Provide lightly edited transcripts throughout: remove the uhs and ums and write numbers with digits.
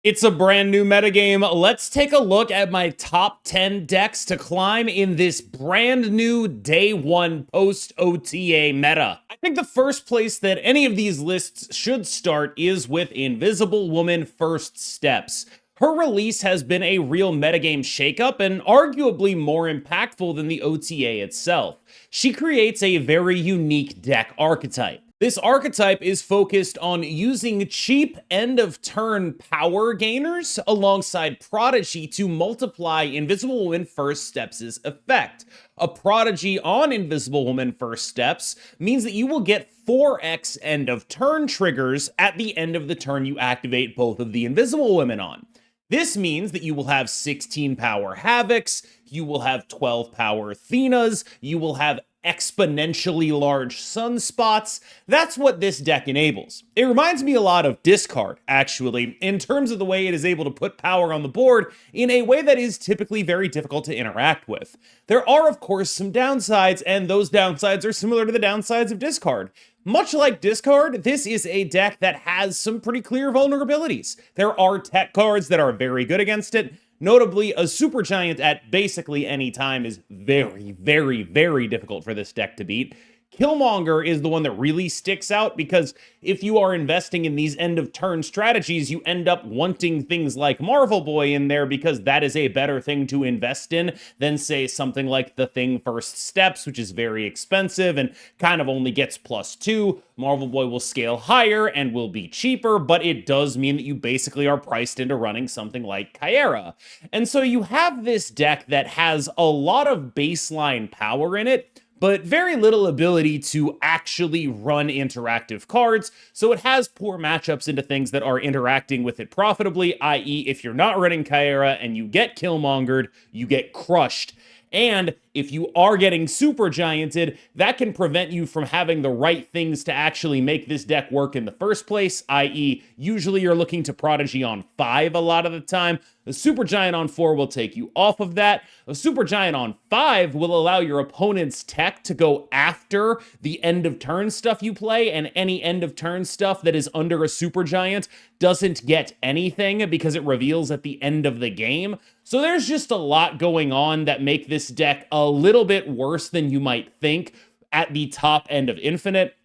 It's a brand new metagame. Let's take a look at my top 10 decks to climb in this brand new day one post OTA meta. I think the first place that any of these lists should start is with Invisible Woman First Steps. Her release has been a real metagame shakeup and arguably more impactful than the OTA itself. She creates a very unique deck archetype. This archetype is focused on using cheap end-of-turn power gainers alongside Prodigy to multiply Invisible Woman First Steps' effect. A Prodigy on Invisible Woman First Steps means that you will get 4x end-of-turn triggers at the end of the turn you activate both of the Invisible Women on. This means that you will have 16 power Havocs, you will have 12 power Athenas, you will have exponentially large sunspots. That's what this deck enables. It reminds me a lot of Discard, actually, in terms of the way it is able to put power on the board in a way that is typically very difficult to interact with. There are, of course, some downsides, and those downsides are similar to the downsides of Discard. Much like Discard, this is a deck that has some pretty clear vulnerabilities. There are tech cards that are very good against it. Notably, a Supergiant at basically any time is very, very, very difficult for this deck to beat. Killmonger is the one that really sticks out because if you are investing in these end-of-turn strategies, you end up wanting things like Marvel Boy in there because that is a better thing to invest in than, say, something like The Thing First Steps, which is very expensive and kind of only gets +2. Marvel Boy will scale higher and will be cheaper, but it does mean that you basically are priced into running something like Kyera. And so you have this deck that has a lot of baseline power in it, but very little ability to actually run interactive cards, so it has poor matchups into things that are interacting with it profitably, i.e. if you're not running Kyera and you get Killmongered, you get crushed. And if you are getting Supergianted, that can prevent you from having the right things to actually make this deck work in the first place, i.e. usually you're looking to Prodigy on 5 a lot of the time. A Supergiant on 4 will take you off of that. A Supergiant on 5 will allow your opponent's tech to go after the end of turn stuff you play, and any end of turn stuff that is under a Supergiant doesn't get anything because it reveals at the end of the game. So there's just a lot going on that make this deck a little bit worse than you might think at the top end of Infinite.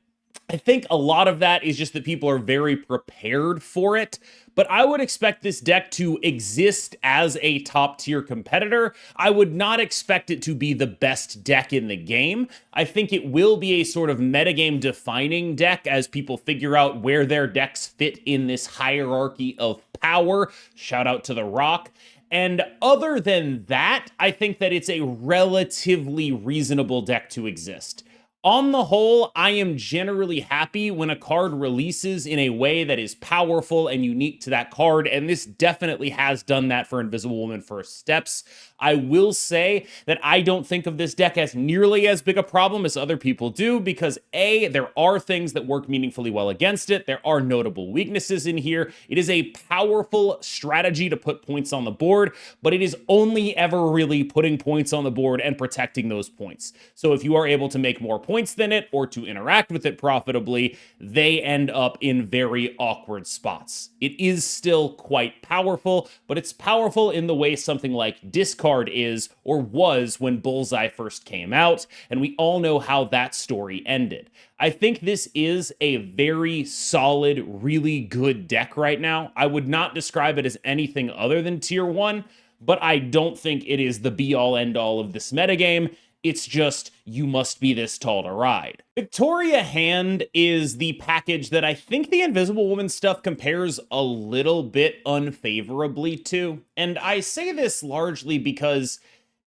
I think a lot of that is just that people are very prepared for it, but I would expect this deck to exist as a top-tier competitor. I would not expect it to be the best deck in the game. I think it will be a sort of metagame-defining deck as people figure out where their decks fit in this hierarchy of power. Shout out to The Rock. And other than that, I think that it's a relatively reasonable deck to exist. On the whole, I am generally happy when a card releases in a way that is powerful and unique to that card, and this definitely has done that for Invisible Woman First Steps. I will say that I don't think of this deck as nearly as big a problem as other people do, because A, there are things that work meaningfully well against it. There are notable weaknesses in here. It is a powerful strategy to put points on the board, but it is only ever really putting points on the board and protecting those points. So if you are able to make more points than it or to interact with it profitably, they end up in very awkward spots. It is still quite powerful, but it's powerful in the way something like Discard is or was when Bullseye first came out, and we all know how that story ended. I think this is a very solid, really good deck right now. I would not describe it as anything other than tier 1, but I don't think it is the be-all end-all of this metagame. It's just, you must be this tall to ride. Victoria Hand is the package that I think the Invisible Woman stuff compares a little bit unfavorably to. And I say this largely because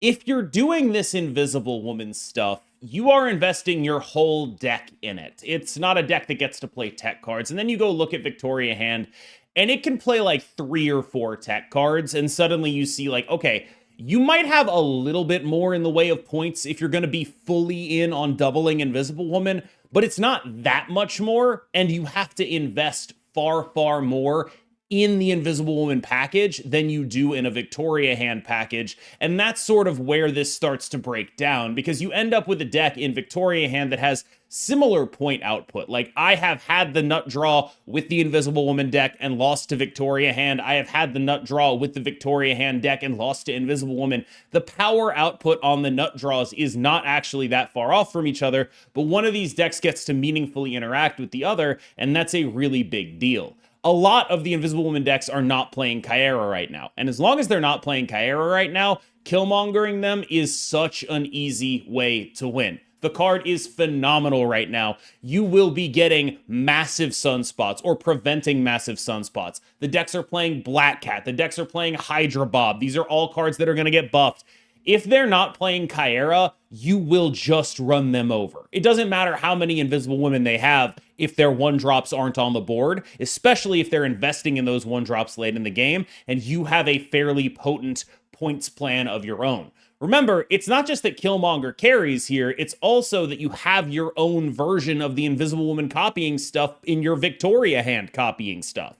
if you're doing this Invisible Woman stuff, you are investing your whole deck in it. It's not a deck that gets to play tech cards. And then you go look at Victoria Hand, and it can play like 3 or 4 tech cards, and suddenly you see like, okay, you might have a little bit more in the way of points if you're going to be fully in on doubling Invisible Woman, but it's not that much more, and you have to invest far, far more in the Invisible Woman package than you do in a Victoria hand package. And that's sort of where this starts to break down, because you end up with a deck in Victoria hand that has similar point output. Like, I have had the nut draw with the Invisible Woman deck and lost to Victoria hand. I have had the nut draw with the Victoria hand deck and lost to Invisible Woman. The power output on the nut draws is not actually that far off from each other, but one of these decks gets to meaningfully interact with the other, and that's a really big deal. A lot of the Invisible Woman decks are not playing Kyera right now. And as long as they're not playing Kyera right now, killmongering them is such an easy way to win. The card is phenomenal right now. You will be getting massive sunspots or preventing massive sunspots. The decks are playing Black Cat. The decks are playing Hydra Bob. These are all cards that are going to get buffed. If they're not playing Kyera, you will just run them over. It doesn't matter how many Invisible Women they have if their 1-drops aren't on the board, especially if they're investing in those 1-drops late in the game, and you have a fairly potent points plan of your own. Remember, it's not just that Killmonger carries here, it's also that you have your own version of the Invisible Woman copying stuff in your Victoria hand copying stuff.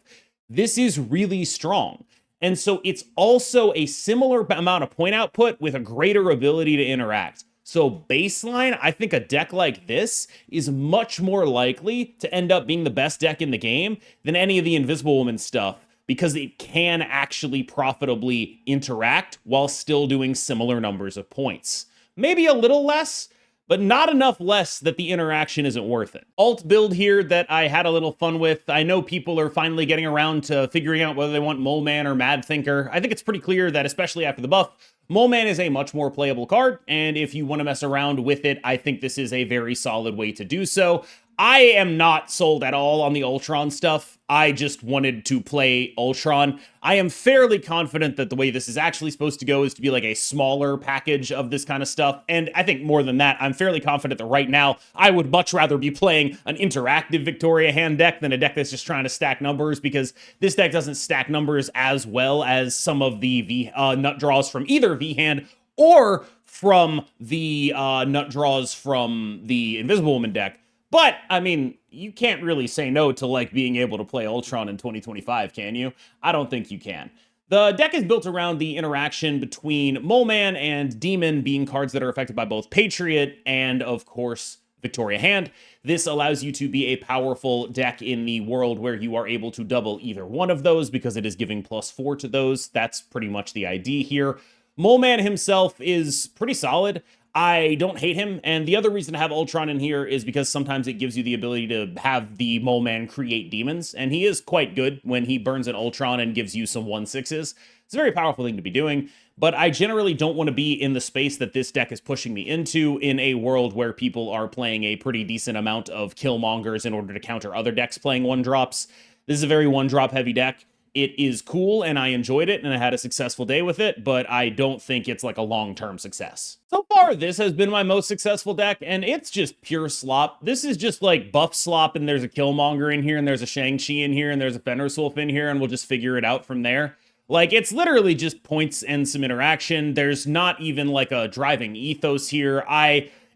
This is really strong. And so it's also a similar amount of point output with a greater ability to interact. So baseline, I think a deck like this is much more likely to end up being the best deck in the game than any of the Invisible Woman stuff, because it can actually profitably interact while still doing similar numbers of points. Maybe a little less, but not enough less that the interaction isn't worth it. Alt build here that I had a little fun with. I know people are finally getting around to figuring out whether they want Mole Man or Mad Thinker. I think it's pretty clear that, especially after the buff, Mole Man is a much more playable card, and if you want to mess around with it, I think this is a very solid way to do so. I am not sold at all on the Ultron stuff. I just wanted to play Ultron. I am fairly confident that the way this is actually supposed to go is to be like a smaller package of this kind of stuff. And I think more than that, I'm fairly confident that right now I would much rather be playing an interactive Victoria hand deck than a deck that's just trying to stack numbers, because this deck doesn't stack numbers as well as some of the nut draws from either V hand or from the nut draws from the Invisible Woman deck. But, I mean, you can't really say no to, like, being able to play Ultron in 2025, can you? I don't think you can. The deck is built around the interaction between Mole Man and Demon being cards that are affected by both Patriot and, of course, Victoria hand. This allows you to be a powerful deck in the world where you are able to double either one of those because it is giving +4 to those. That's pretty much the idea here. Mole Man himself is pretty solid. I don't hate him, and the other reason to have Ultron in here is because sometimes it gives you the ability to have the Mole Man create demons, and he is quite good when he burns an Ultron and gives you some 1/6s. It's a very powerful thing to be doing, but I generally don't want to be in the space that this deck is pushing me into in a world where people are playing a pretty decent amount of Killmongers in order to counter other decks playing 1-drops. This is a very 1-drop heavy deck. It is cool, and I enjoyed it, and I had a successful day with it, but I don't think it's like a long-term success. So far, this has been my most successful deck, and it's just pure slop. This is just like Buffslop, and there's a Killmonger in here, and there's a Shang-Chi in here, and there's a Fenriswolf in here, and we'll just figure it out from there. Like, it's literally just points and some interaction. There's not even like a driving ethos here.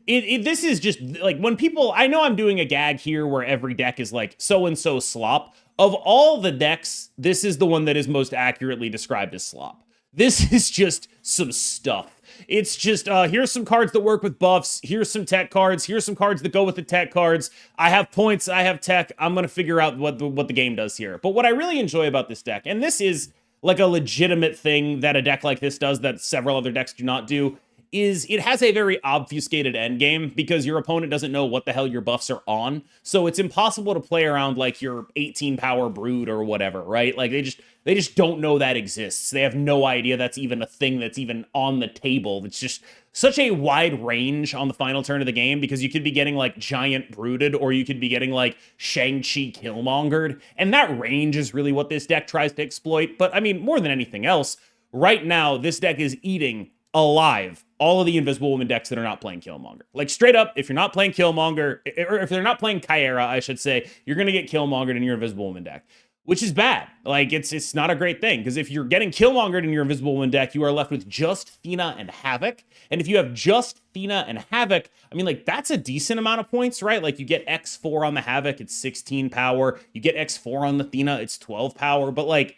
This is just like when people, I know I'm doing a gag here where every deck is like so-and-so slop. Of all the decks, this is the one that is most accurately described as slop. This is just some stuff. It's just, here's some cards that work with buffs. Here's some tech cards. Here's some cards that go with the tech cards. I have points. I have tech. I'm going to figure out what the game does here. But what I really enjoy about this deck, and this is like a legitimate thing that a deck like this does that several other decks do not do, is it has a very obfuscated endgame because your opponent doesn't know what the hell your buffs are on. So it's impossible to play around like your 18 power brood or whatever, right? Like they just don't know that exists. They have no idea that's even a thing that's even on the table. It's just such a wide range on the final turn of the game because you could be getting like giant brooded or you could be getting like Shang-Chi Killmongered. And that range is really what this deck tries to exploit. But I mean, more than anything else, right now, this deck is eating alive all of the Invisible Woman decks that are not playing Killmonger. Like, straight up, if you're not playing Killmonger, or if they're not playing Kyera, I should say, you're going to get Killmongered in your Invisible Woman deck. which is bad. Like, it's not a great thing, because if you're getting Killmonger in your Invisible Woman deck, you are left with just Thena and Havoc. And if you have just Thena and Havoc, I mean, like, that's a decent amount of points, right? Like, you get X4 on the Havoc, it's 16 power. You get X4 on the Thena, it's 12 power. But, like,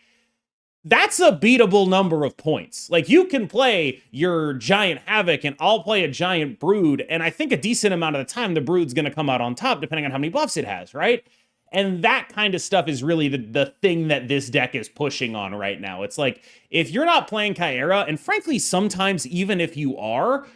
that's a beatable number of points. Like, you can play your giant Havoc, and I'll play a giant Brood, and I think a decent amount of the time, the Brood's going to come out on top, depending on how many buffs it has, right? And that kind of stuff is really the thing that this deck is pushing on right now. It's like, if you're not playing Kyera, and frankly, sometimes even if you are,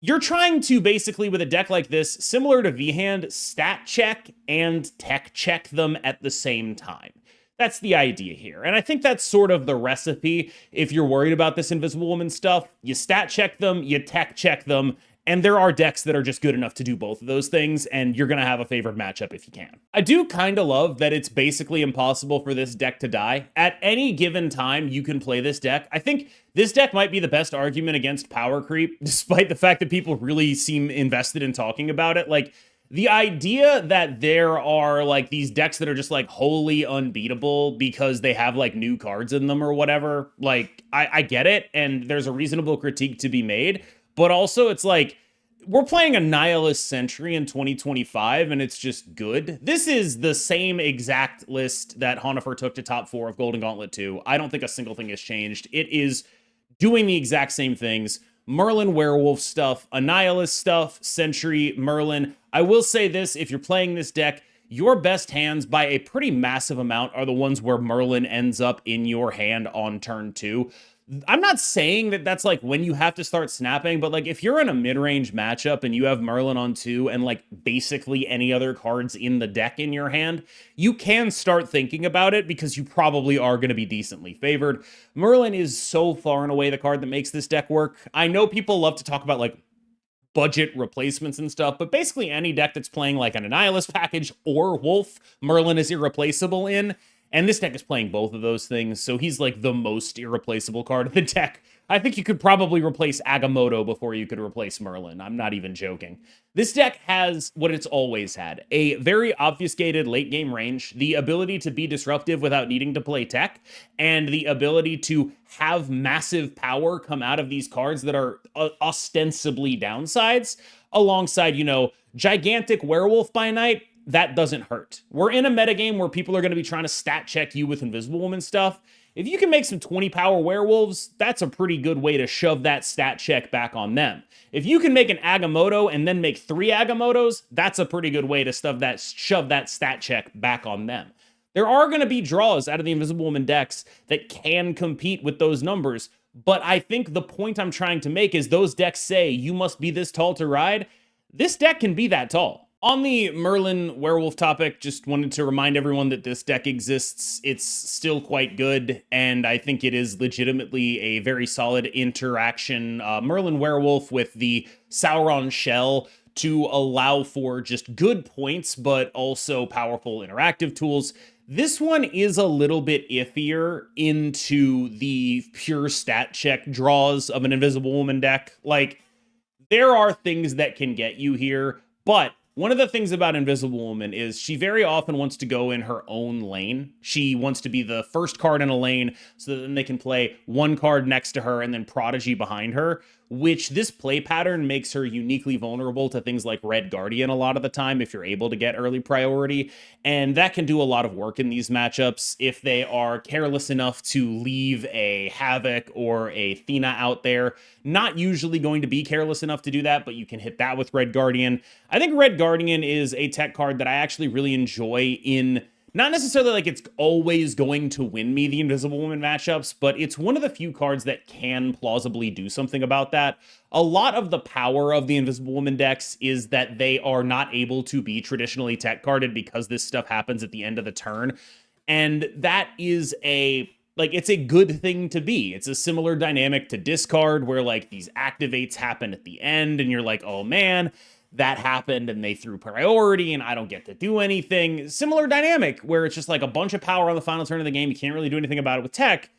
you're trying to basically, with a deck like this, similar to V-Hand, stat check and tech check them at the same time. That's the idea here. And I think that's sort of the recipe. If you're worried about this Invisible Woman stuff, you stat check them, you tech check them, and there are decks that are just good enough to do both of those things, and you're going to have a favored matchup if you can. I do kind of love that it's basically impossible for this deck to die. At any given time, you can play this deck. I think this deck might be the best argument against power creep, despite the fact that people really seem invested in talking about it. Like, the idea that there are, like, these decks that are just, like, wholly unbeatable because they have, like, new cards in them or whatever, like, I get it, and there's a reasonable critique to be made. But also, it's like, we're playing a Nihilist Sentry in 2025, and it's just good. This is the same exact list that Honifer took to top 4 of Golden Gauntlet 2. I don't think a single thing has changed. It is doing the exact same things. Merlin Werewolf stuff, Annihilus stuff, Sentry, Merlin. I will say this, if you're playing this deck, your best hands by a pretty massive amount are the ones where Merlin ends up in your hand on turn 2. I'm not saying that that's like when you have to start snapping, but like if you're in a mid-range matchup and you have Merlin on 2 and like basically any other cards in the deck in your hand, you can start thinking about it because you probably are going to be decently favored. Merlin is so far and away the card that makes this deck work. I know people love to talk about like budget replacements and stuff, but basically any deck that's playing like an Annihilus package or Wolf, Merlin is irreplaceable in. And this deck is playing both of those things, so he's like the most irreplaceable card of the deck. I think you could probably replace Agamotto before you could replace Merlin. I'm not even joking. This deck has what it's always had, a very obfuscated late game range, the ability to be disruptive without needing to play tech, and the ability to have massive power come out of these cards that are ostensibly downsides, alongside, you know, gigantic Werewolf by Night. That doesn't hurt. We're in a metagame where people are going to be trying to stat check you with Invisible Woman stuff. If you can make some 20 power werewolves, that's a pretty good way to shove that stat check back on them. If you can make an Agamotto and then make 3 Agamottos, that's a pretty good way to shove that stat check back on them. There are going to be draws out of the Invisible Woman decks that can compete with those numbers, but I think the point I'm trying to make is those decks say you must be this tall to ride. This deck can be that tall. On the Merlin Werewolf topic, just wanted to remind everyone that this deck exists. It's still quite good, and I think it is legitimately a very solid interaction Merlin Werewolf with the Sauron Shell to allow for just good points, but also powerful interactive tools. This one is a little bit iffier into the pure stat check draws of an Invisible Woman deck. Like, there are things that can get you here, but one of the things about Invisible Woman is she very often wants to go in her own lane. She wants to be the first card in a lane so that then they can play one card next to her and then Prodigy behind her, which this play pattern makes her uniquely vulnerable to things like Red Guardian a lot of the time if you're able to get early priority. And that can do a lot of work in these matchups if they are careless enough to leave a Havoc or a Thena out there. Not usually going to be careless enough to do that, but you can hit that with Red Guardian. I think Red Guardian is a tech card that I actually really enjoy in, not necessarily like it's always going to win me the Invisible Woman matchups, but it's one of the few cards that can plausibly do something about that. A lot of the power of the Invisible Woman decks is that they are not able to be traditionally tech carded because this stuff happens at the end of the turn. And that is it's a good thing to be. It's a similar dynamic to discard where like these activates happen at the end and you're like, oh man, that happened and they threw priority and I don't get to do anything. Similar dynamic where it's just like a bunch of power on the final turn of the game. You can't really do anything about it with tech,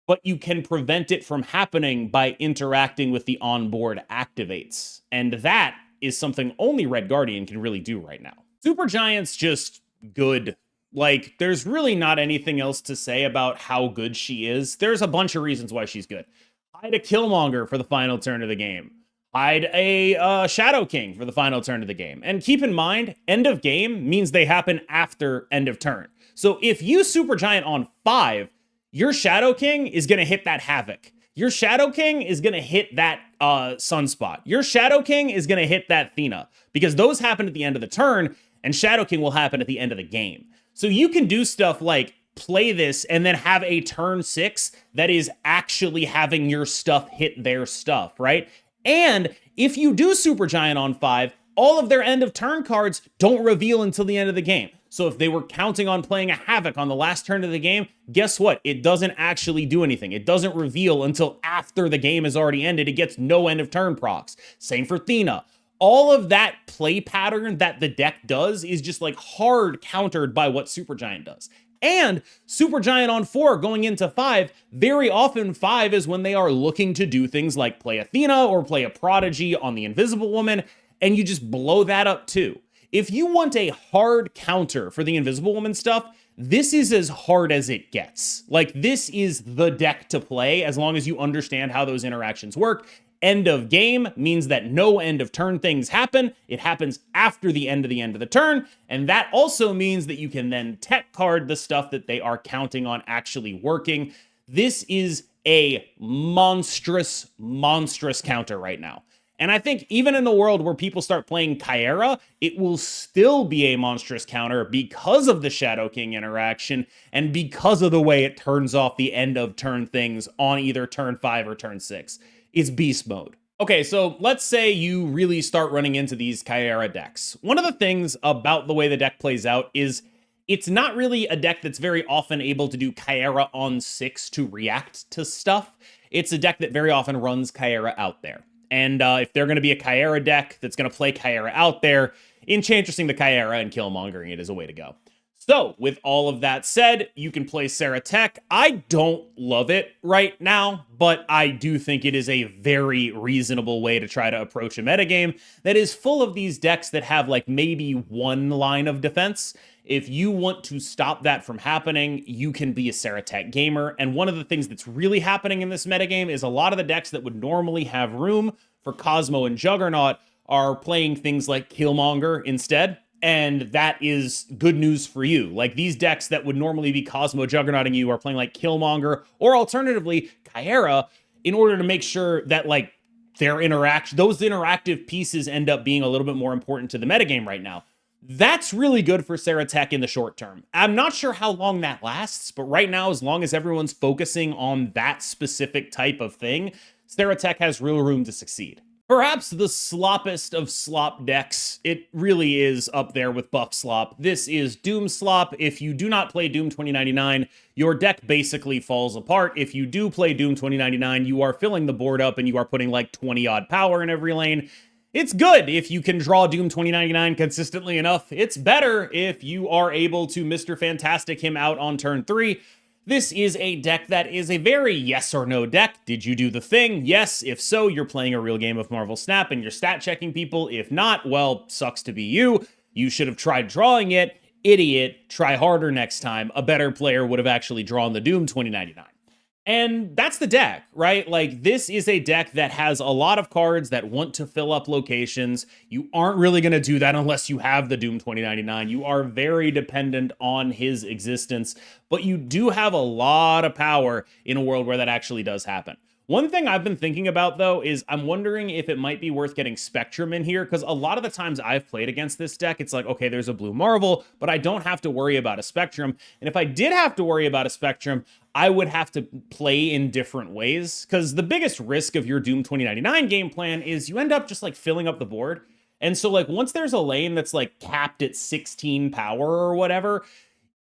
but you can prevent it from happening by interacting with the onboard activates. And that is something only Red Guardian can really do right now. Supergiant's just good. Like, there's really not anything else to say about how good she is. There's a bunch of reasons why she's good. Hide a Killmonger for the final turn of the game. Hide a Shadow King for the final turn of the game. And keep in mind, end of game means they happen after end of turn. So if you Supergiant on 5, your Shadow King is going to hit that Havoc. Your Shadow King is going to hit that Sunspot. Your Shadow King is going to hit that Thena, because those happen at the end of the turn, and Shadow King will happen at the end of the game. So you can do stuff like play this and then have a turn 6 that is actually having your stuff hit their stuff, right? And if you do Supergiant on 5, all of their end of turn cards don't reveal until the end of the game. So if they were counting on playing a Havoc on the last turn of the game, guess what? It doesn't actually do anything. It doesn't reveal until after the game has already ended. It gets no end of turn procs. Same for Thena. All of that play pattern that the deck does is just like hard countered by what Supergiant does. And Supergiant on 4 going into 5, very often 5 is when they are looking to do things like play Athena or play a Prodigy on the Invisible Woman, and you just blow that up too. If you want a hard counter for the Invisible Woman stuff, this is as hard as it gets. Like, this is the deck to play as long as you understand how those interactions work. End of game means that no end of turn things happen. It happens after the end of the turn. And that also means that you can then tech card the stuff that they are counting on actually working. This is a monstrous, monstrous counter right now. And I think even in the world where people start playing Kyera, it will still be a monstrous counter because of the Shadow King interaction and because of the way it turns off the end of turn things on either turn 5 or turn 6. It's beast mode. Okay, so let's say you really start running into these Kyera decks. One of the things about the way the deck plays out is it's not really a deck that's very often able to do Kyera on 6 to react to stuff. It's a deck that very often runs Kyera out there. And if they're going to be a Kyera deck that's going to play Kyera out there, Enchantressing the Kyera and Killmongering it is a way to go. So, with all of that said, you can play Sarah Tech. I don't love it right now, but I do think it is a very reasonable way to try to approach a metagame that is full of these decks that have like maybe one line of defense. If you want to stop that from happening, you can be a Sarah Tech gamer. And one of the things that's really happening in this metagame is a lot of the decks that would normally have room for Cosmo and Juggernaut are playing things like Killmonger instead. And that is good news for you. Like, these decks that would normally be Cosmo Juggernauting you are playing like Killmonger or alternatively Kyera in order to make sure that like those interactive pieces end up being a little bit more important to the metagame right now. That's really good for Sarah Tech in the short term. I'm not sure how long that lasts, but right now, as long as everyone's focusing on that specific type of thing, Sarah Tech has real room to succeed. Perhaps the sloppest of slop decks, it really is up there with Buffslop. This is Doomslop. If you do not play Doom 2099, your deck basically falls apart. If you do play Doom 2099, you are filling the board up and you are putting like 20-odd power in every lane. It's good if you can draw Doom 2099 consistently enough. It's better if you are able to Mr. Fantastic him out on turn 3. This is a deck that is a very yes or no deck. Did you do the thing? Yes. If so, you're playing a real game of Marvel Snap and you're stat checking people. If not, well, sucks to be you. You should have tried drawing it. Idiot. Try harder next time. A better player would have actually drawn the Doom 2099. And that's the deck, right? Like, this is a deck that has a lot of cards that want to fill up locations. You aren't really going to do that unless you have the Doom 2099. You are very dependent on his existence, but you do have a lot of power in a world where that actually does happen. One thing I've been thinking about, though, is I'm wondering if it might be worth getting Spectrum in here, because a lot of the times I've played against this deck, it's like, okay, there's a Blue Marvel, but I don't have to worry about a Spectrum. And if I did have to worry about a Spectrum, I would have to play in different ways, because the biggest risk of your Doom 2099 game plan is you end up just like filling up the board. And so like once there's a lane that's like capped at 16 power or whatever,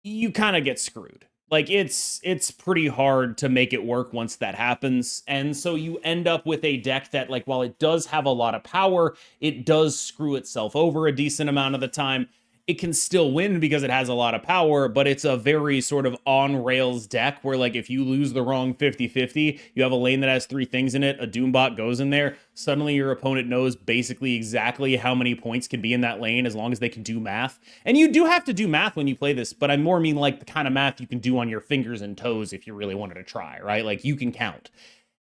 you kind of get screwed. Like, it's pretty hard to make it work once that happens. And so you end up with a deck that, like, while it does have a lot of power, it does screw itself over a decent amount of the time. it can still win because it has a lot of power, but it's a very sort of on-rails deck where, like, if you lose the wrong 50-50, you have a lane that has 3 things in it, a Doombot goes in there, suddenly your opponent knows basically exactly how many points can be in that lane as long as they can do math. And you do have to do math when you play this, but I more mean like the kind of math you can do on your fingers and toes if you really wanted to try, right? Like, you can count.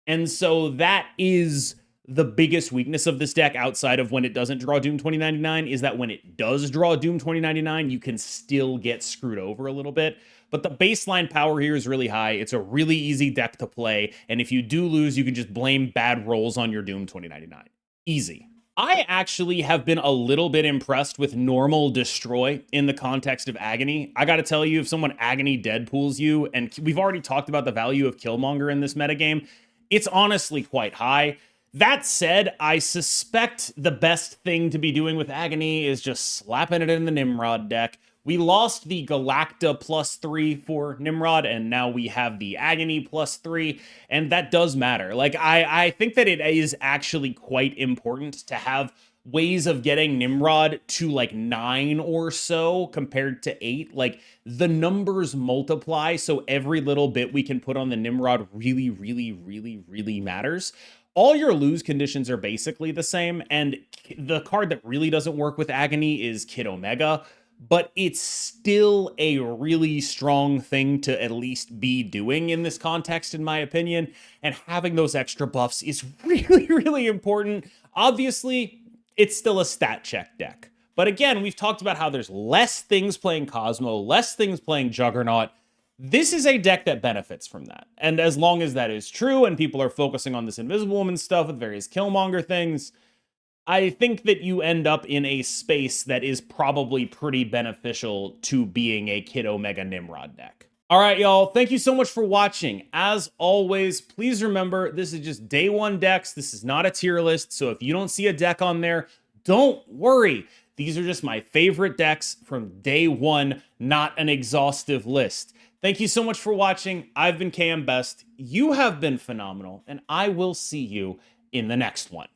And so that is the biggest weakness of this deck outside of when it doesn't draw Doom 2099 is that when it does draw Doom 2099, you can still get screwed over a little bit. But the baseline power here is really high. It's a really easy deck to play. And if you do lose, you can just blame bad rolls on your Doom 2099. Easy. I actually have been a little bit impressed with normal destroy in the context of Agony. I gotta tell you, if someone Agony Deadpools you, and we've already talked about the value of Killmonger in this metagame, it's honestly quite high. That said, I suspect the best thing to be doing with Agony is just slapping it in the Nimrod deck. We lost the Galacta +3 for Nimrod, and now we have the Agony +3, and that does matter. Like, I think that it is actually quite important to have ways of getting Nimrod to like 9 or so compared to 8. Like, the numbers multiply, so every little bit we can put on the Nimrod really matters. All your lose conditions are basically the same, and the card that really doesn't work with Agony is Kid Omega, but it's still a really strong thing to at least be doing in this context, in my opinion, and having those extra buffs is really important. Obviously, it's still a stat check deck, but again, we've talked about how there's less things playing Cosmo, less things playing Juggernaut. This is a deck that benefits from that. And as long as that is true and people are focusing on this Invisible Woman stuff with various Killmonger things, I think that you end up in a space that is probably pretty beneficial to being a Kid Omega Nimrod deck. All right, y'all, thank you so much for watching. As always, please remember, this is just day 1 decks. This is not a tier list, so if you don't see a deck on there, don't worry. These are just my favorite decks from day 1, not an exhaustive list. Thank you so much for watching. I've been KMBest. You have been phenomenal, and I will see you in the next one.